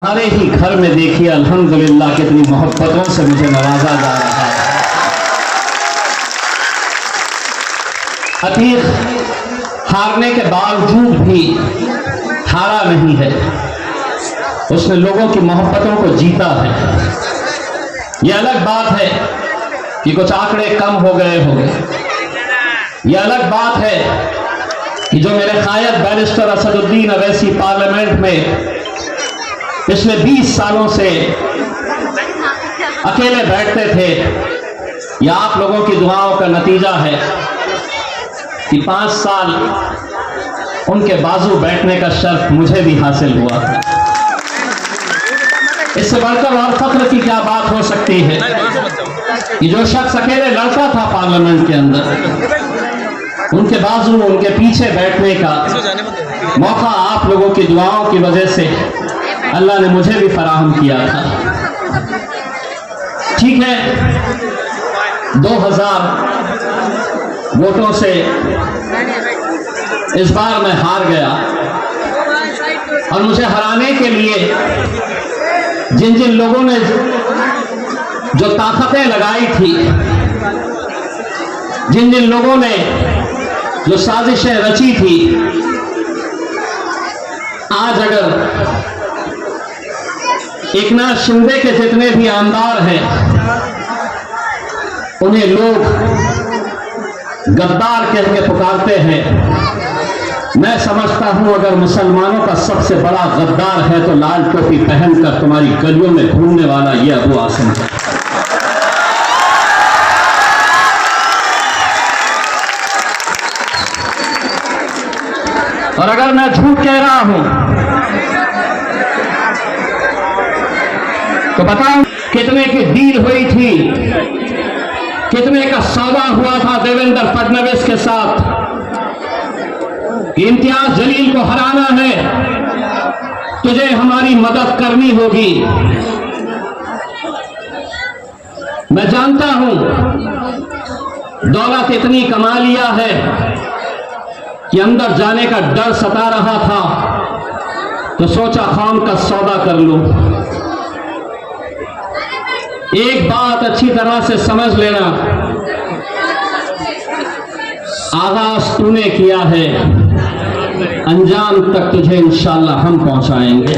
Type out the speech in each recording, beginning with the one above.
हमारे ही घर में देखिए अल्हम्दुलिल्लाह कितनी मोहब्बतों से मुझे नवाजा जा रहा है। अतीक हारने के बावजूद भी हारा नहीं है, उसने लोगों की मोहब्बतों को जीता है। यह अलग बात है कि कुछ आंकड़े कम हो गए होंगे, यह अलग बात है कि जो मेरे कायद बैरिस्टर असदुद्दीन अवैसी पार्लियामेंट में पिछले 20 सालों से अकेले बैठते थे, यह आप लोगों की दुआओं का नतीजा है कि 5 साल उनके बाजू बैठने का शर्फ मुझे भी हासिल हुआ था। इससे बढ़कर और फख्र की क्या बात हो सकती है कि जो शख्स अकेले लड़ता था पार्लियामेंट के अंदर, उनके बाजू उनके पीछे बैठने का मौका आप लोगों की दुआओं की वजह से अल्लाह ने मुझे भी फराहम किया था। ठीक है, 2000 वोटों से इस बार मैं हार गया और मुझे हराने के लिए जिन जिन लोगों ने जो ताकतें लगाई थी, जिन जिन लोगों ने जो साजिशें रची थी, आज अगर एकनाथ शिंदे के जितने भी आमदार हैं उन्हें लोग गद्दार कह के पुकारते हैं, मैं समझता हूं अगर मुसलमानों का सबसे बड़ा गद्दार है तो लाल टोपी पहनकर तुम्हारी गलियों में घूमने वाला ये अबू आसिम है। और अगर मैं झूठ कह रहा हूं तो बताओ कितने की डील हुई थी, कितने का सौदा हुआ था देवेंद्र फडणवीस के साथ कि इम्तियाज जलील को हराना है, तुझे हमारी मदद करनी होगी। मैं जानता हूं दौलत इतनी कमा लिया है कि अंदर जाने का डर सता रहा था, तो सोचा कौम का सौदा कर लूं। एक बात अच्छी तरह से समझ लेना, आगाज तूने किया है, अंजाम तक तुझे इंशाअल्लाह हम पहुंचाएंगे।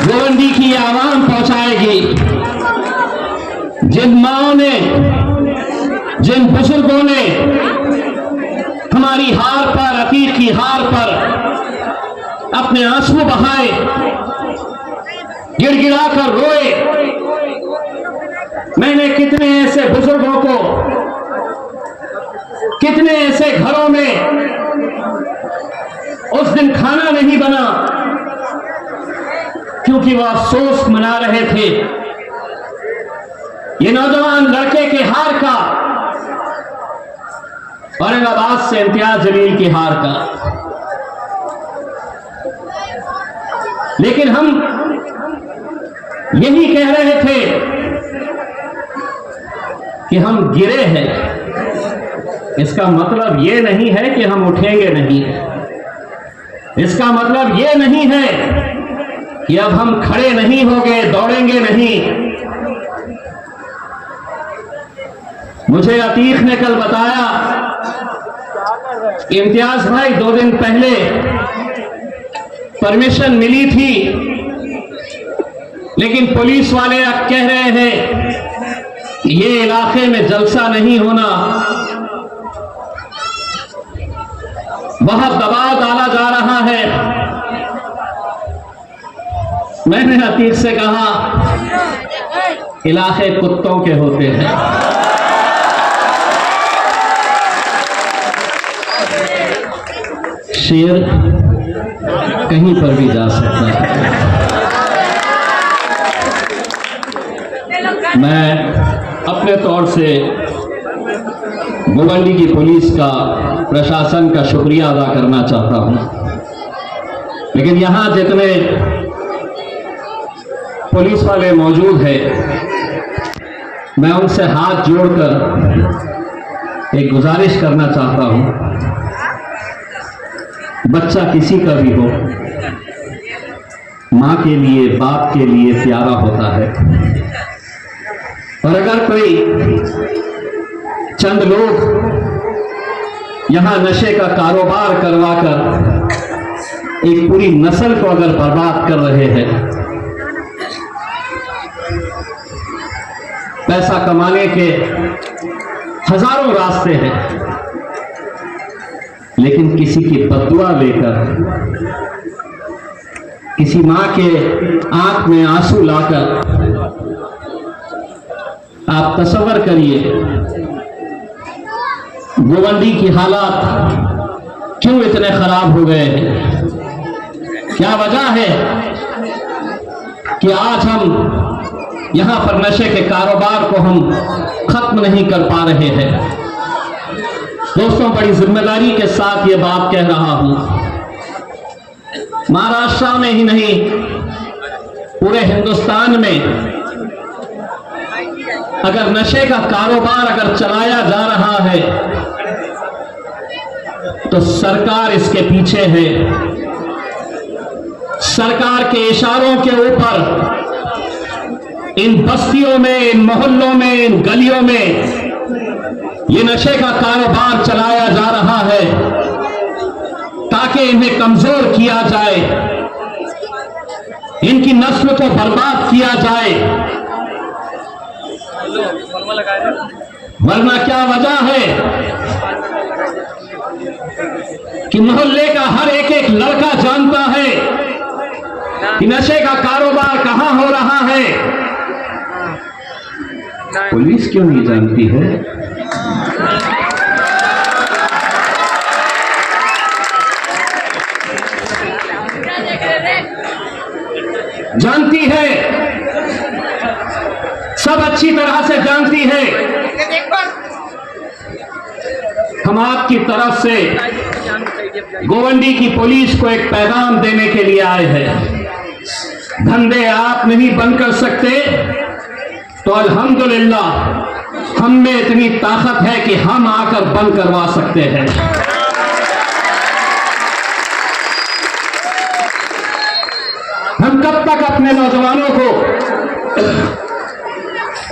गोवंडी की आवाम पहुंचाएगी। जिन माओं ने, जिन बुजुर्गों ने हमारी हार पर, अतीक की हार पर अपने आंसू बहाए, गिड़गिड़ा कर रोए, मैंने कितने ऐसे बुजुर्गों को, कितने ऐसे घरों में उस दिन खाना नहीं बना क्योंकि वह अफसोस मना रहे थे ये नौजवान लड़के के हार का, औरंगाबाद से इम्तियाज जलील की हार का। लेकिन हम यही कह रहे थे कि हम गिरे हैं, इसका मतलब यह नहीं है कि हम उठेंगे नहीं, इसका मतलब यह नहीं है कि अब हम खड़े नहीं होंगे, दौड़ेंगे नहीं। मुझे अतीक ने कल बताया, इम्तियाज भाई 2 दिन पहले परमिशन मिली थी, लेकिन पुलिस वाले अब कह रहे हैं कि ये इलाके में जलसा नहीं होना, बहुत दबाव डाला जा रहा है। मैंने अतीक से कहा, इलाके कुत्तों के होते हैं, शेर कहीं पर भी जा सकता है। मैं अपने तौर से गोवंडी की पुलिस का, प्रशासन का शुक्रिया अदा करना चाहता हूं, लेकिन यहां जितने पुलिस वाले मौजूद हैं, मैं उनसे हाथ जोड़कर एक गुजारिश करना चाहता हूं, बच्चा किसी का भी हो, माँ के लिए, बाप के लिए प्यारा होता है। और अगर कोई चंद लोग यहां नशे का कारोबार करवाकर एक पूरी नस्ल को अगर बर्बाद कर रहे हैं, पैसा कमाने के हजारों रास्ते हैं, लेकिन किसी की बददुआ लेकर, किसी मां के आंख में आंसू लाकर, आप तसव्वुर करिए गोवंडी की हालात क्यों इतने खराब हो गए हैं। क्या वजह है कि आज हम यहां पर नशे के कारोबार को हम खत्म नहीं कर पा रहे हैं। दोस्तों, बड़ी जिम्मेदारी के साथ ये बात कह रहा हूं, महाराष्ट्र में ही नहीं पूरे हिंदुस्तान में अगर नशे का कारोबार अगर चलाया जा रहा है तो सरकार इसके पीछे है। सरकार के इशारों के ऊपर इन बस्तियों में, इन मोहल्लों में, इन गलियों में ये नशे का कारोबार चलाया जा रहा है ताकि इन्हें कमजोर किया जाए, इनकी नस्ल को बर्बाद किया जाए। वरना क्या वजह है कि मोहल्ले का हर एक एक लड़का जानता है कि नशे का कारोबार कहां हो रहा है। पुलिस क्यों नहीं जानती है? जानती है, सब अच्छी तरह से जानती है। हम आपकी तरफ से गोवंडी की पुलिस को एक पैगाम देने के लिए आए हैं। धंधे आप नहीं बंद कर सकते तो अल्हम्दुलिल्लाह हम में इतनी ताकत है कि हम आकर बंद करवा सकते हैं। हम कब तक अपने नौजवानों को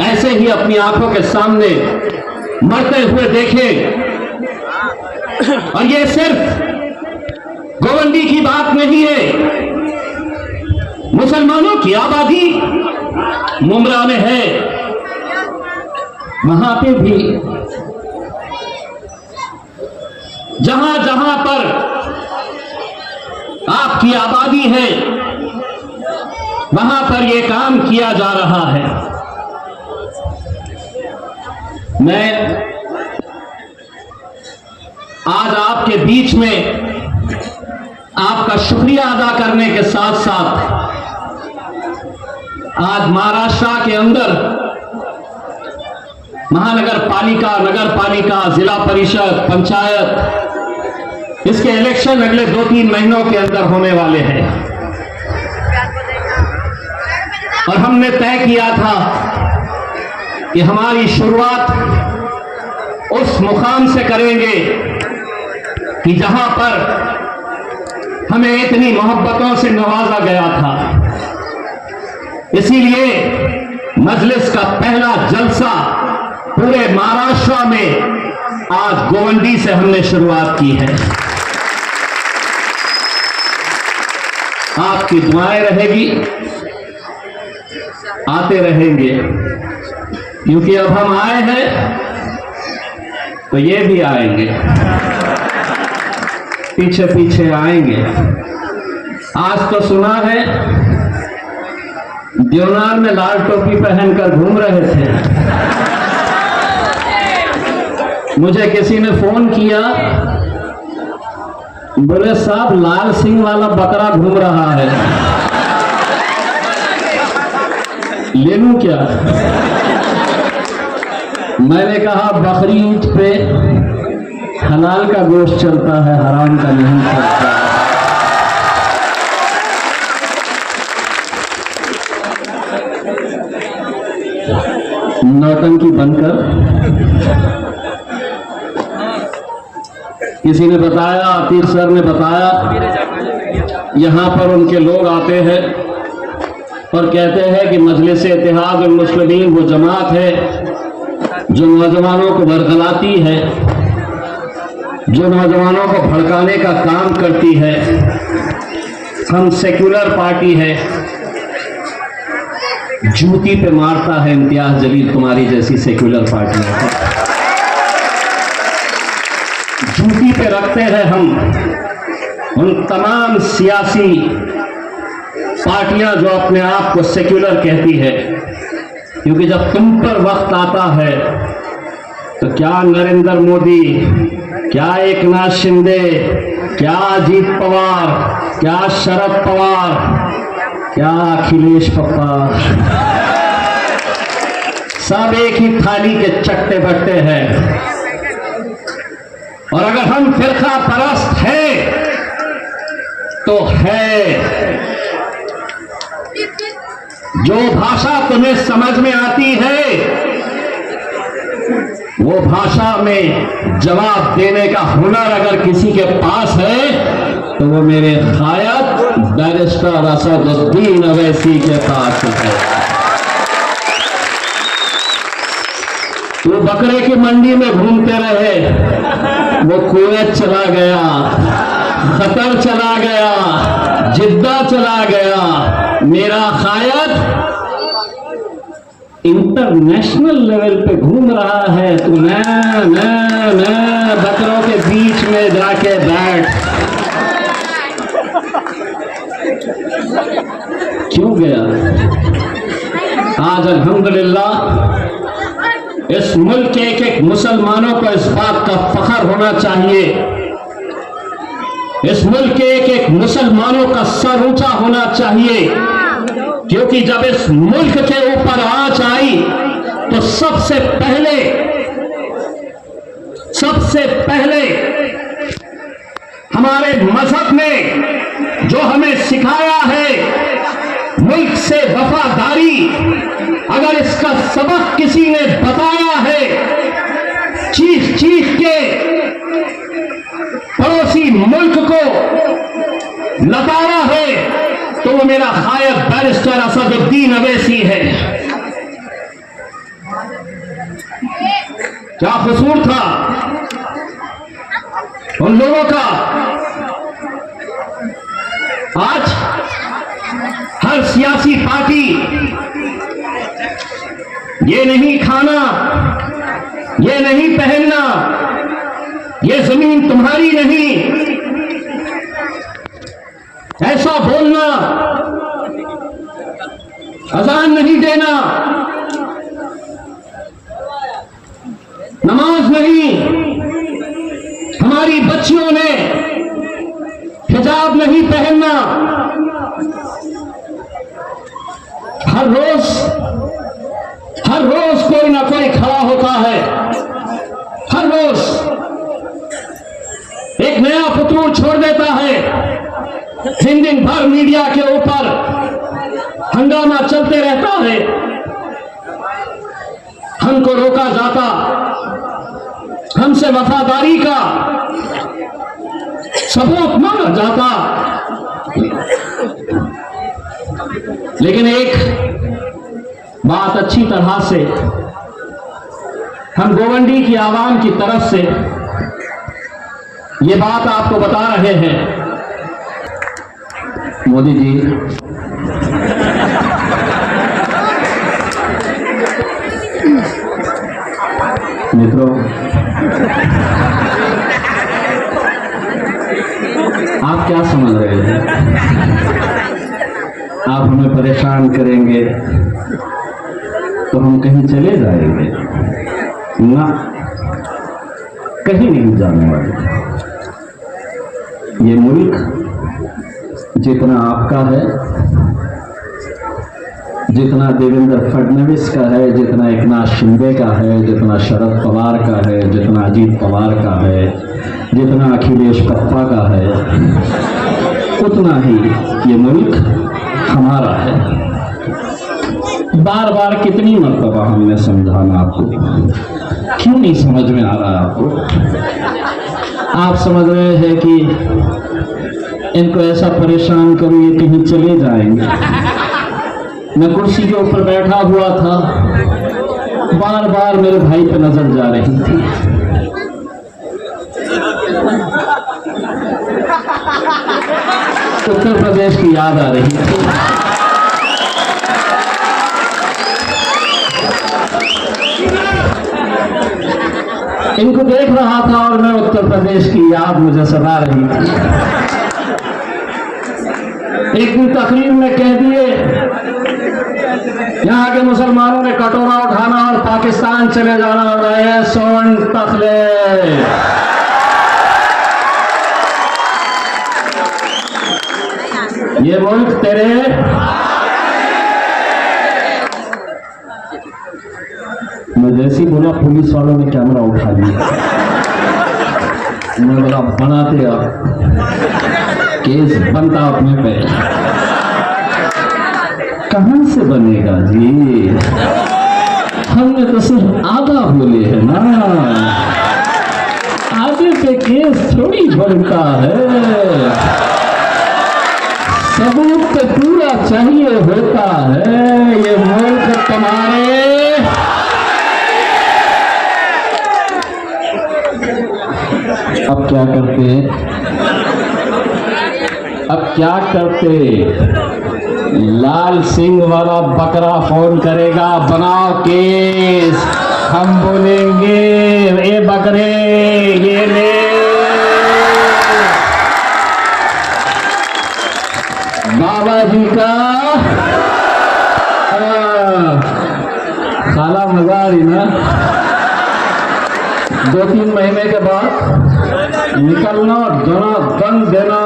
ऐसे ही अपनी आंखों के सामने मरते हुए देखें? और ये सिर्फ गोवंडी की बात नहीं है, मुसलमानों की आबादी मुमरा में है, वहां पे भी जहां जहां पर आपकी आबादी है वहां पर यह काम किया जा रहा है। मैं आज आपके बीच में आपका शुक्रिया अदा करने के साथ साथ आज महाराष्ट्र के अंदर महानगर पालिका, नगर पालिका, जिला परिषद, पंचायत, इसके इलेक्शन अगले 2-3 महीनों के अंदर होने वाले हैं। और हमने तय किया था कि हमारी शुरुआत उस मुकाम से करेंगे कि जहां पर हमें इतनी मोहब्बतों से नवाजा गया था। इसीलिए मजलिस का पहला जलसा पूरे महाराष्ट्र में आज गोवंडी से हमने शुरुआत की है। आपकी दुआएं रहेगी, आते रहेंगे, क्योंकि अब हम आए हैं तो ये भी आएंगे, पीछे पीछे आएंगे। आज तो सुना है देवनार में लाल टोपी पहनकर घूम रहे थे। मुझे किसी ने फोन किया, बोले साहब लाल सिंह वाला बकरा घूम रहा है, ले लूं क्या? मैंने कहा बकरी ईद पे हलाल का गोश्त चलता है, हराम का नहीं चलता। नौटंकी बनकर किसी ने बताया, आतिफ सर ने बताया यहाँ पर उनके लोग आते हैं और कहते हैं कि मजलिस इत्तेहाद उल मुस्लिमीन वो जमात है जो नौजवानों को बरगलाती है, जो नौजवानों को भड़काने का काम करती है। हम सेक्युलर पार्टी है। जूती पे मारता है इम्तियाज जलील तुम्हारी जैसी सेक्युलर पार्टी है। जूती पे रखते हैं हम उन तमाम सियासी पार्टियां जो अपने आप को सेक्युलर कहती है, क्योंकि जब तुम पर वक्त आता है तो क्या नरेंद्र मोदी, क्या एकनाथ शिंदे, क्या अजीत पवार, क्या शरद पवार, क्या अखिलेश पप्पा, सब एक ही थाली के चट्टे बट्टे हैं। और अगर हम फिरका परस्त हैं तो है। जो भाषा तुम्हें समझ में आती है वो भाषा में जवाब देने का हुनर अगर किसी के पास है तो वो मेरे खायद बैरिस्टर असदुद्दीन अवैसी के पास है। वो बकरे की मंडी में घूमते रहे, वो कुवैत चला गया, कतर चला गया, जिद्दा चला गया। मेरा खायद इंटरनेशनल लेवल पे घूम रहा है। तो मैं बकरों के बीच में जाके बैठ। क्यों गया? आज अल्हम्दुलिल्लाह इस मुल्क के एक एक मुसलमानों को इस बात का फख्र होना चाहिए, इस मुल्क के एक एक मुसलमानों का सर ऊंचा होना चाहिए, क्योंकि जब इस मुल्क के ऊपर आंच आई तो सबसे पहले हमारे मजहब ने जो हमें सिखाया है मुल्क से वफादारी, अगर इसका सबक किसी ने बताया है चीख चीख के पड़ोसी मुल्क को लताड़ा है तो वो मेरा खायद बैरिस्टर असदुद्दीन अवैसी है। क्या कसूर था उन लोगों का? आज हर सियासी पार्टी ये नहीं खाना, ये नहीं पहनना, ये जमीन तुम्हारी नहीं, ऐसा बोलना, अजान नहीं देना, नमाज नहीं, हमारी बच्चियों ने हिजाब नहीं पहनना। हर रोज कोई ना कोई खड़ा होता है, हर रोज एक नया फतूर छोड़ देता है। दिन भर मीडिया के ऊपर हंगामा चलते रहता है, हमको रोका जाता, हमसे वफादारी का सबूत मांगा जाता। लेकिन एक बात अच्छी तरह से हम गोवंडी की आवाम की तरफ से ये बात आपको बता रहे हैं, मोदी जी मित्रों, आप क्या समझ रहे हैं? आप हमें परेशान करेंगे तो हम कहीं चले जाएंगे? ना, कहीं नहीं जाने वाले। ये मुल्क जितना आपका है, जितना देवेंद्र फडणवीस का है, जितना एकनाथ शिंदे का है, जितना शरद पवार का है, जितना अजीत पवार का है, जितना अखिलेश पप्पा का है, उतना ही ये मुल्क हमारा है। बार बार कितनी मर्तबा हमने समझाना आपको, क्यों नहीं समझ में आ रहा आपको? आप समझ रहे हैं कि इनको ऐसा परेशान करूं ये कहीं चले जाएंगे। मैं कुर्सी के ऊपर बैठा हुआ था, बार बार मेरे भाई पे नजर जा रही थी। उत्तर प्रदेश की याद आ रही थी। इनको देख रहा था और मैं उत्तर प्रदेश की याद मुझे सता रही थी। एक दिन तकरीर में कह दिए यहाँ के मुसलमानों ने कटोरा उठाना और पाकिस्तान चले जाना, रहे सोन तखले। ये मुल्क तेरे मैं जैसी बोला पुलिस वालों ने कैमरा उठा लिया। मैं बोला बनाते आप, केस बनता अपने पे। कहां से बनेगा जी, हमने तो सिर्फ आधा बोले है ना, आगे पे केस थोड़ी बनता है। सबूत तो पूरा चाहिए होता है। ये मुल्क तुम्हारे अब क्या करते, अब क्या करते, लाल सिंह वाला बकरा फोन करेगा, बनाओ केस, हम बोलेंगे ए बकरे ये ले। बाबा जी का खाला मजा आ रही ना। 2-3 महीने के बाद निकलना, दन देना,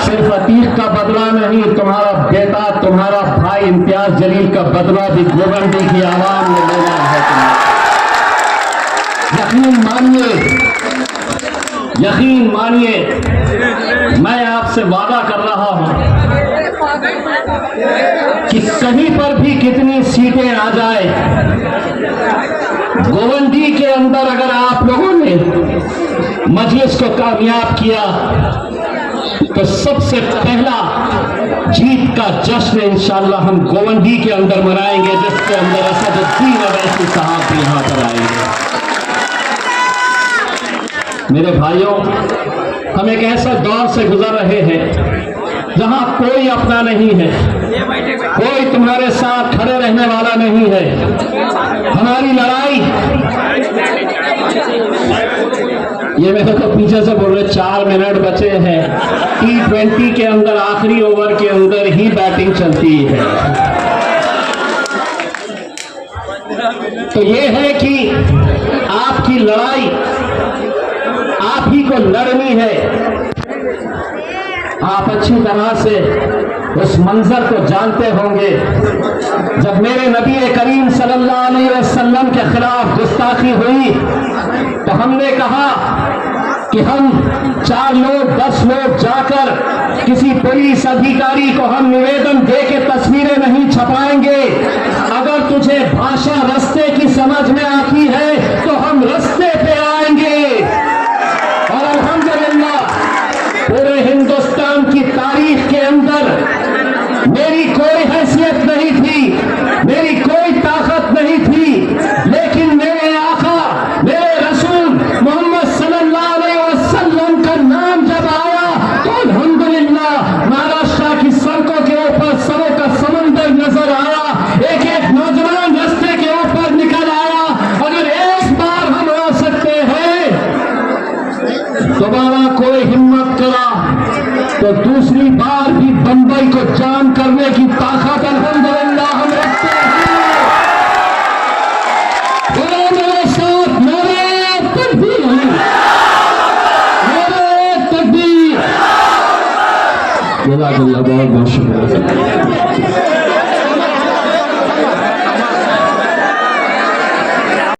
सिर्फ अतीक का बदला नहीं, तुम्हारा बेटा, तुम्हारा भाई इम्तियाज जलील का बदला भी गोवंडी की आवाम में लेना है। यकीन मानिए, यकीन मानिए, मैं आपसे वादा कर रहा हूं कि कहीं पर भी कितनी सीटें आ जाए, गोवंडी के अंदर अगर आप लोगों ने मजलिस को कामयाब किया तो सबसे पहला जीत का जश्न इंशाअल्लाह हम गोवंडी के अंदर मनाएंगे, जिसके अंदर असदुद्दीन अवैसी साहब भी यहां पर आएंगे। मेरे भाइयों, हम एक ऐसा दौर से गुजर रहे हैं जहां कोई अपना नहीं है, कोई तुम्हारे साथ खड़े रहने वाला नहीं है। हमारी लड़ाई, ये मेरे को पीछे से बोल रहे 4 मिनट बचे हैं, T20 के अंदर आखिरी ओवर के अंदर ही बैटिंग चलती है। तो ये है कि आपकी लड़ाई आप ही को लड़नी है। आप अच्छी तरह से उस मंजर को जानते होंगे जब मेरे नबी करीम सल्लल्लाहु अलैहि वसल्लम के खिलाफ गुस्ताखी हुई तो हमने कहा कि हम 4 लोग 10 लोग जाकर किसी पुलिस अधिकारी को हम निवेदन दे के तस्वीरें नहीं छपाएंगे। अगर तुझे भाषा रास्ते की समझ में आती है तो हम रास्ते पे आएंगे। और अल्हम्दुलिल्लाह पूरे हिंदुस्तान की तारीख के अंदर मेरी कोई हैसियत नहीं थी, मेरी कोई ताकत नहीं थी, लेकिन मेरे आका, मेरे रसूल मोहम्मद सल्लल्लाहु अलैहि वसल्लम का नाम जब आया तो अल्हम्दुलिल्लाह महाराष्ट्र की सड़कों के ऊपर सरों का समंदर नजर आया। एक एक नौजवान रास्ते के ऊपर निकल आया। अगर एक बार हम आ सकते हैं, दोबारा कोई हिम्मत करा तो दूसरी बार भी बंबई को जाम करने की ताकत अल्हम्दुलिल्लाह हम रखते हैं। बोलो मेरे साथ नारे तकबीर, नारे तकबीर। जज़ाकल्लाह, बहुत बहुत शुक्रिया।